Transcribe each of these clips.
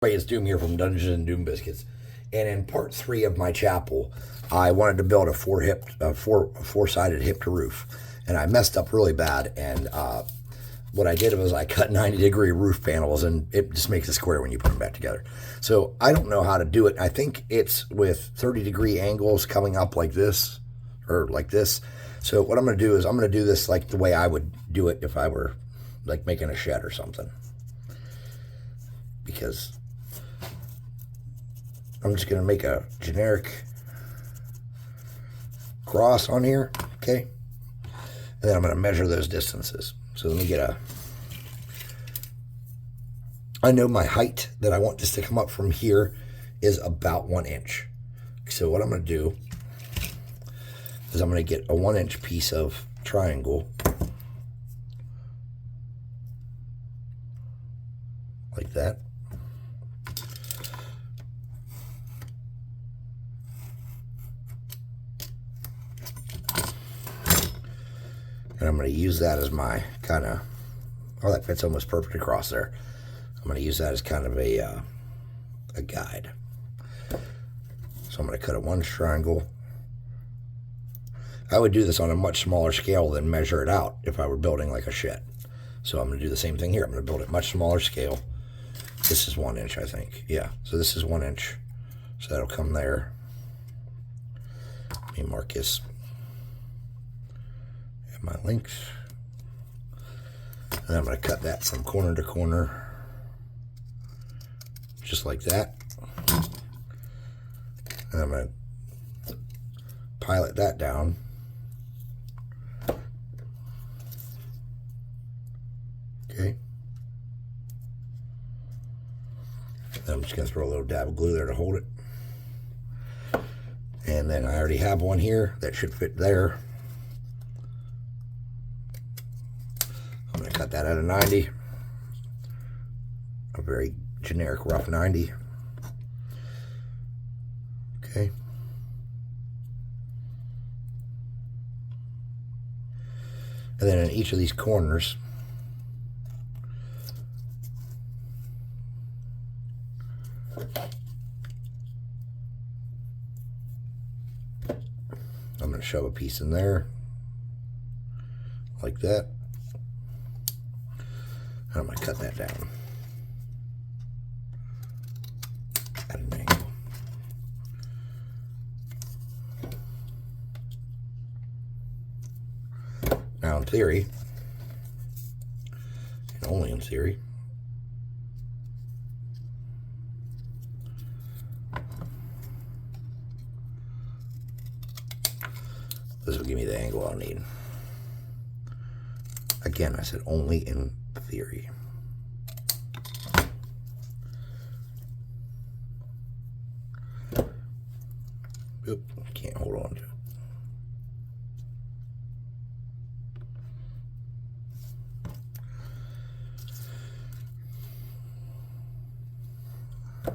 It's Doom here from Dungeons and Doom Biscuits, and in part 3 of my chapel, I wanted to build a four-sided hipped roof, and I messed up really bad. And what I did was I cut 90-degree roof panels, and it just makes a square when you put them back together. So I don't know how to do it. I think it's with 30-degree angles coming up like this, or like this. So what I'm going to do is I'm going to do this like the way I would do it if I were like making a shed or something, because I'm just going to make a generic cross on here, okay? And then I'm going to measure those distances. So let me get I know my height that I want this to come up from here is about 1 inch. So what I'm going to do is I'm going to get a 1-inch piece of triangle, like that. And I'm going to use that as my kind of, oh, that fits almost perfect across there. I'm going to use that as kind of a guide. So I'm going to cut a 1 triangle. I would do this on a much smaller scale than measure it out if I were building like a shed. So I'm going to do the same thing here. I'm going to build it much smaller scale. This is 1 inch, I think. Yeah, so this is 1 inch. So that'll come there. Let me mark this. My length, and I'm going to cut that from corner to corner, just like that. And I'm going to pilot that down. Okay. And I'm just going to throw a little dab of glue there to hold it. And then I already have one here that should fit there. I'm going to cut that at a 90, a very generic rough 90. Okay. And then in each of these corners, I'm going to shove a piece in there, like that. I'm going to cut that down at an angle. Now in theory, and only in theory, this will give me the angle I'll need. Again, I said only in theory. Oop, can't hold on to it.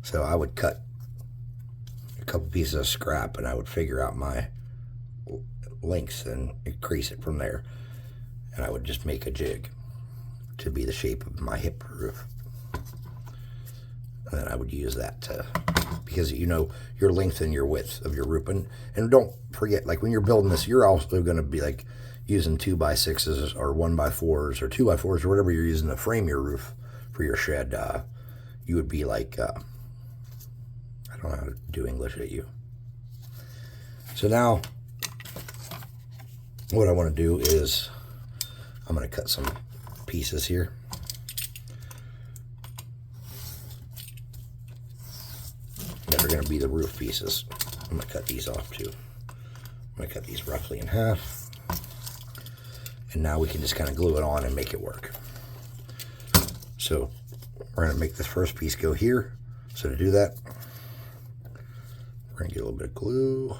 So I would cut a couple pieces of scrap and I would figure out my lengths and increase it from there. And I would just make a jig to be the shape of my hip roof. And then I would use that to, because you know your length and your width of your roof. And don't forget, like when you're building this, you're also going to be like using 2x6s or 1x4s or 2x4s or whatever you're using to frame your roof for your shed. You would be like, I don't know how to do English at you. So now what I want to do is I'm going to cut some pieces here. That are going to be the roof pieces. I'm going to cut these off too. I'm going to cut these roughly in half. And now we can just kind of glue it on and make it work. So we're going to make this first piece go here. So to do that, we're going to get a little bit of glue.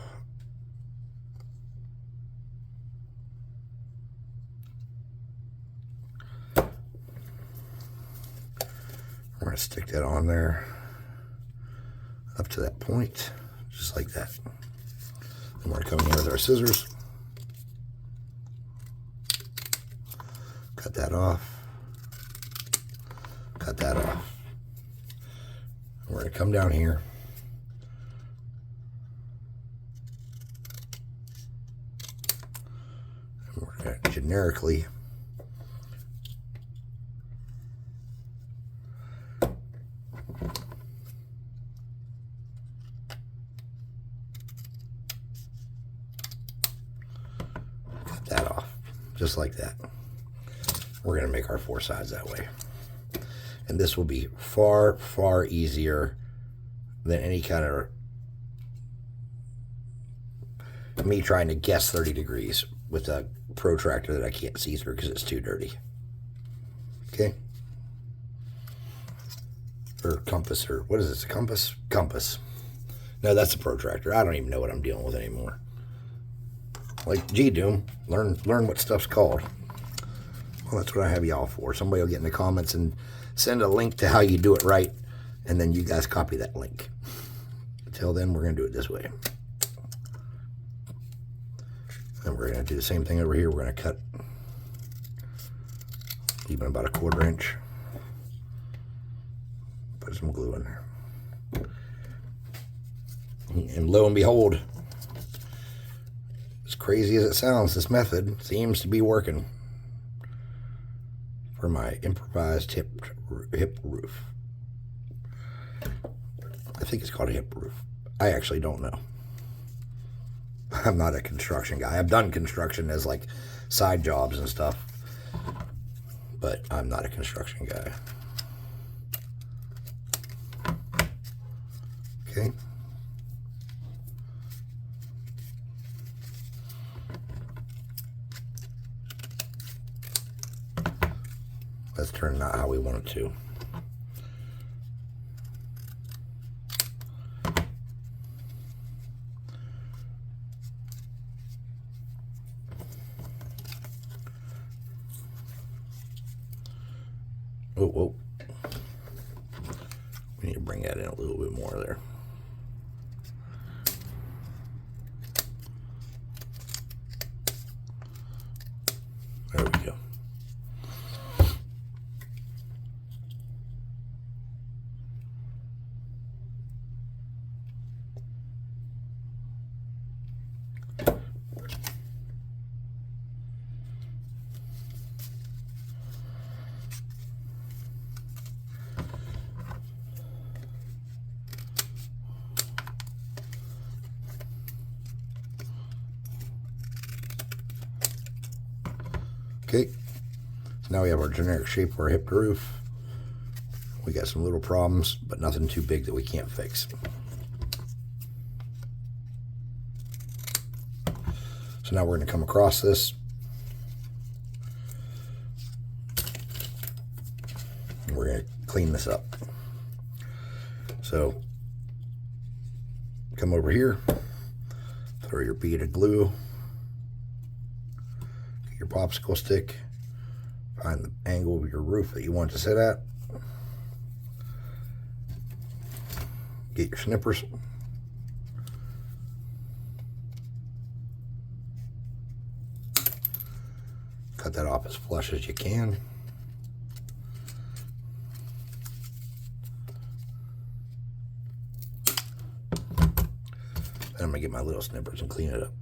We're going to stick that on there up to that point, just like that. Then we're going to come in here with our scissors, cut that off, cut that off. We're going to come down here. And we're going to generically cut that off, just like that. We're going to make our 4 sides that way. And this will be far, far easier than any kind of me trying to guess 30 degrees with a protractor that I can't see through because it's too dirty. Okay? Or compass, or what is this, a compass? Compass. No, that's a protractor. I don't even know what I'm dealing with anymore. Like, gee, Doom, learn what stuff's called. Well, that's what I have y'all for. Somebody will get in the comments and send a link to how you do it right, and then you guys copy that link. Until then, we're going to do it this way. And we're going to do the same thing over here. We're going to cut even about a 1/4 inch. Put some glue in there. And lo and behold, as crazy as it sounds, this method seems to be working for my improvised hip roof. I think it's called a hip roof. I actually don't know. I'm not a construction guy. I've done construction as like side jobs and stuff, but I'm not a construction guy. Okay. Let's turn it out how we want it to. Oh, whoa. We need to bring that in a little bit more there. There we go. Okay, so now we have our generic shape for our hip roof. We got some little problems, but nothing too big that we can't fix. So now we're going to come across this. And we're going to clean this up. So come over here, throw your bead of glue, get your popsicle stick, find the angle of your roof that you want to sit at, get your snippers, cut that off as flush as you can. Then I'm gonna get my little snippers and clean it up.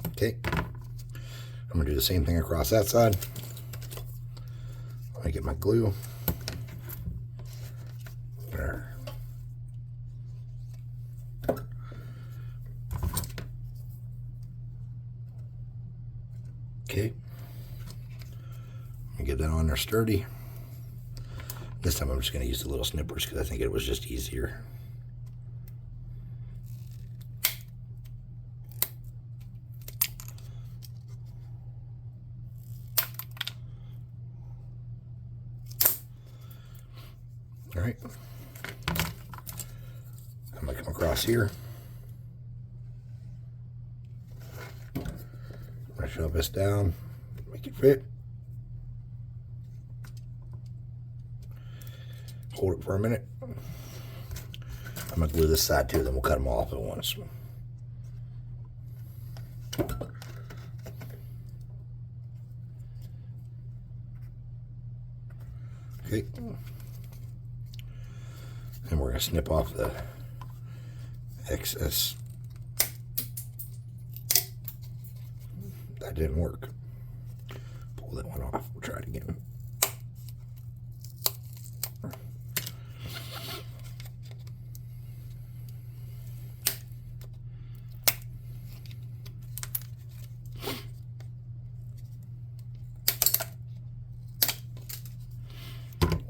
Okay, I'm gonna do the same thing across that side. I get my glue. There. Okay. Get that on there sturdy. This time I'm just going to use the little snippers because I think it was just easier. All right. I'm going to come across here. I'm going to shove this down, make it fit. Hold it for a minute. I'm I'm going to glue this side too, then we'll cut them all off at once. Okay. And we're going to snip off the excess. That didn't work. Pull that one off. We'll try it again.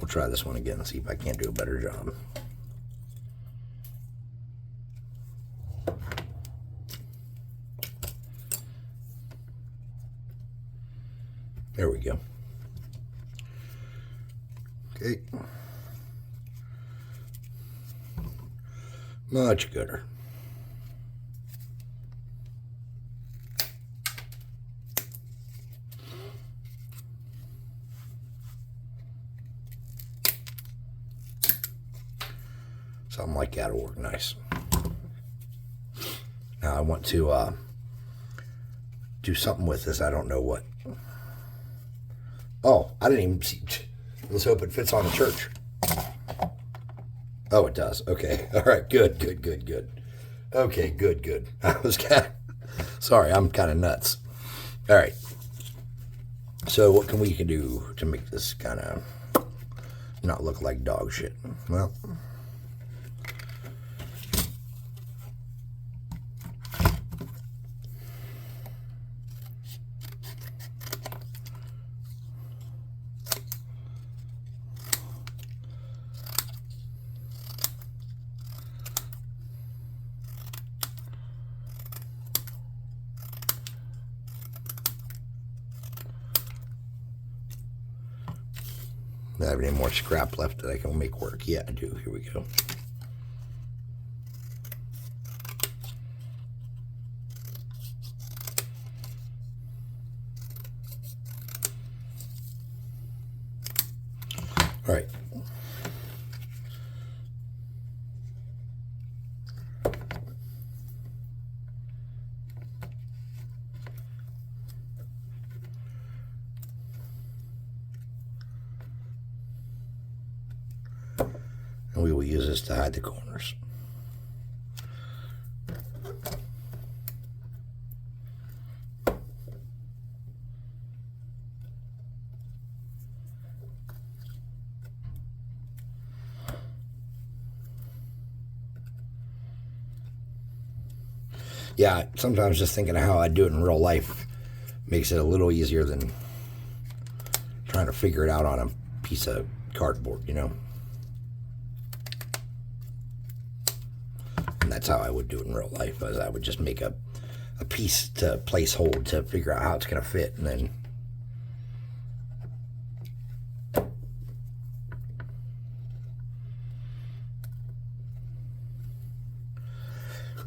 We'll try this one again and see if I can't do a better job. There we go. Okay. Much gooder. Something like that will work nice. Now I want to do something with this. I don't know what. Oh, I didn't even see. Let's hope it fits on the church. Oh, it does. Okay. All right. Good, good, good, good. Okay, good, good. I was kind of, sorry, I'm kind of nuts. All right. So what can we do to make this kind of not look like dog shit? Well, do I have any more scrap left that I can make work? Yeah, I do. Here we go. All right. And we will use this to hide the corners. Yeah, sometimes just thinking of how I do it in real life makes it a little easier than trying to figure it out on a piece of cardboard, you know? And that's how I would do it in real life, as I would just make a piece to place hold to figure out how it's going to fit, and then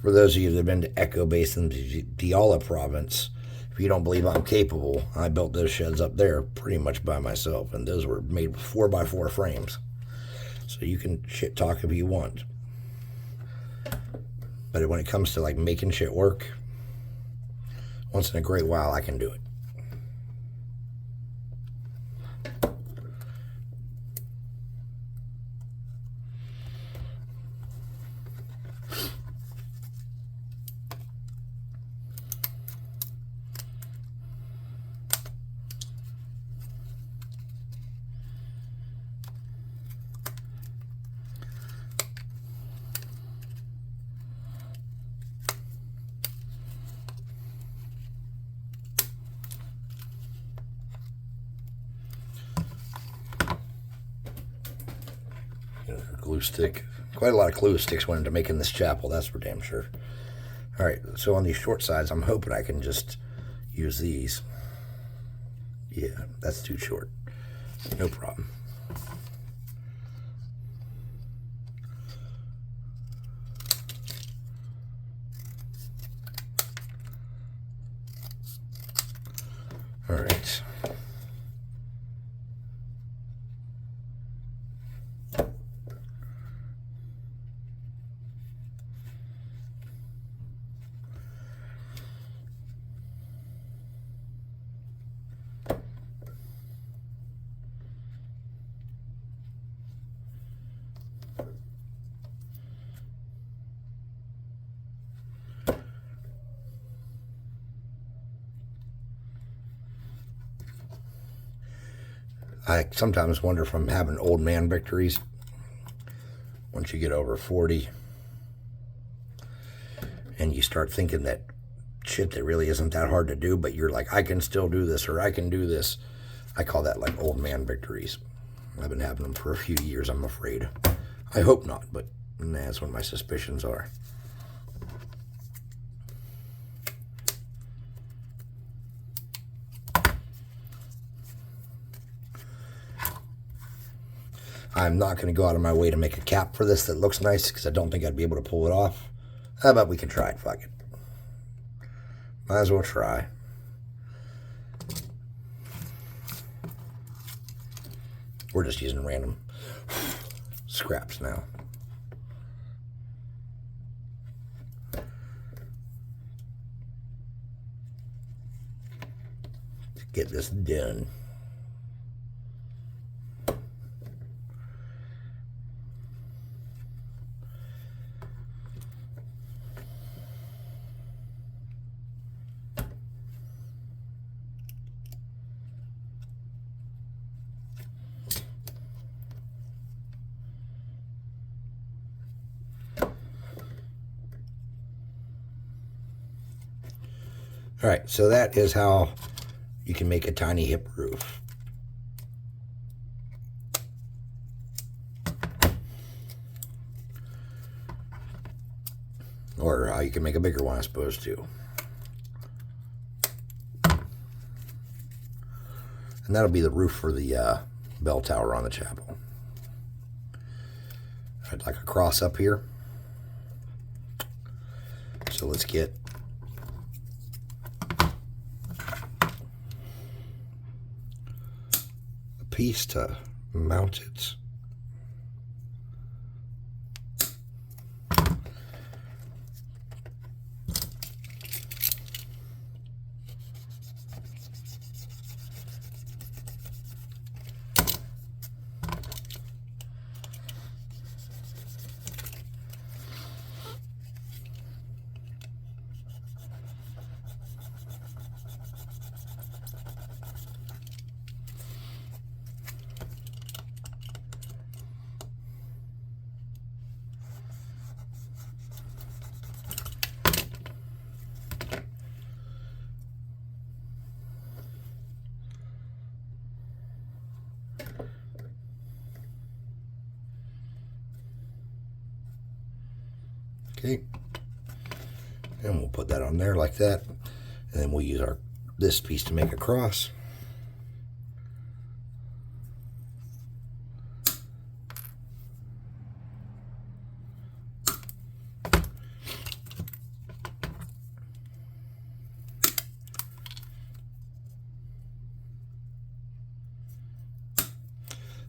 for those of you that have been to Echo Base in the Diola province, if you don't believe I'm capable, I built those sheds up there pretty much by myself, and those were made with 4x4 frames. So you can shit talk if you want. But when it comes to like making shit work, once in a great while I can do it. Glue stick. Quite a lot of glue sticks went into making this chapel, that's for damn sure. All right, so on these short sides, I'm hoping I can just use these. Yeah, that's too short. No problem. All right. I sometimes wonder if I'm having old man victories. Once you get over 40 and you start thinking that shit that really isn't that hard to do, but you're like, I can still do this, or I can do this. I call that like old man victories. I've been having them for a few years, I'm afraid. I hope not, but that's what my suspicions are. I'm not going to go out of my way to make a cap for this that looks nice because I don't think I'd be able to pull it off. How about we can try it? Fuck it. Might as well try. We're just using random scraps now. To get this done. All right, so that is how you can make a tiny hip roof. Or how you can make a bigger one, I suppose, too. And that'll be the roof for the bell tower on the chapel. I'd like a cross up here. So let's get a piece to mount it. Okay, and we'll put that on there like that, and then we'll use this piece to make a cross.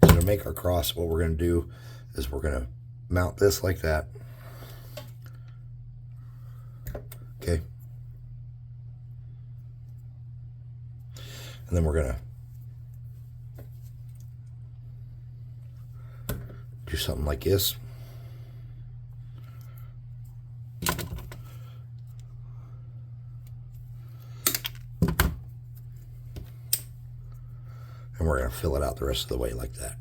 So to make our cross, what we're going to do is we're going to mount this like that. Okay. And then we're going to do something like this. And we're going to fill it out the rest of the way like that.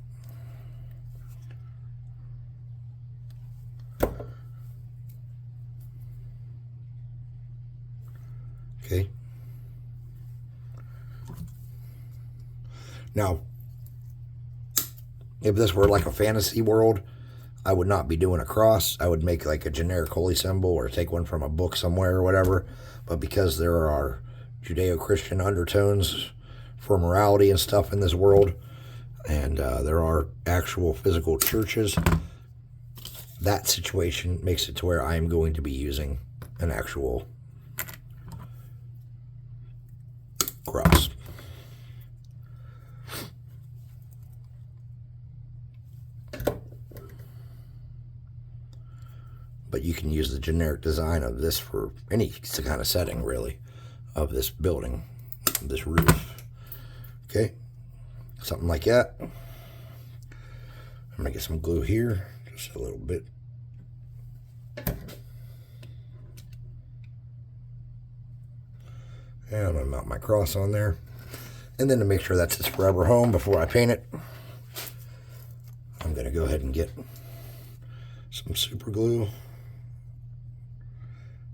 Okay. Now, if this were like a fantasy world, I would not be doing a cross. I would make like a generic holy symbol or take one from a book somewhere or whatever. But because there are Judeo-Christian undertones for morality and stuff in this world, and there are actual physical churches, that situation makes it to where I am going to be using an actual cross. But you can use the generic design of this for any kind of setting, really, of this building, this roof. Okay, something like that. I'm gonna get some glue here, just a little bit. And I'm gonna mount my cross on there. And then to make sure that's its forever home before I paint it, I'm going to go ahead and get some super glue,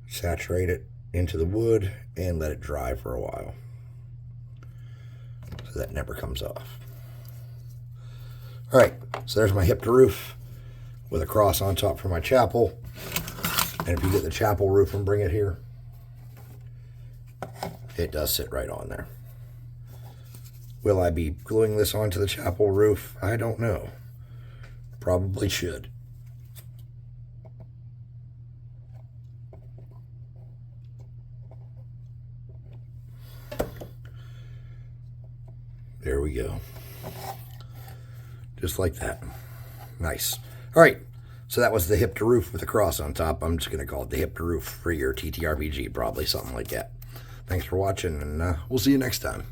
saturate it into the wood, and let it dry for a while so that never comes off. All right, so there's my hip to roof with a cross on top for my chapel. And if you get the chapel roof and bring it here, it does sit right on there. Will I be gluing this onto the chapel roof? I don't know. Probably should. There we go. Just like that. Nice. All right. So that was the hip to roof with a cross on top. I'm just going to call it the hip to roof for your TTRPG, probably something like that. Thanks for watching, and we'll see you next time.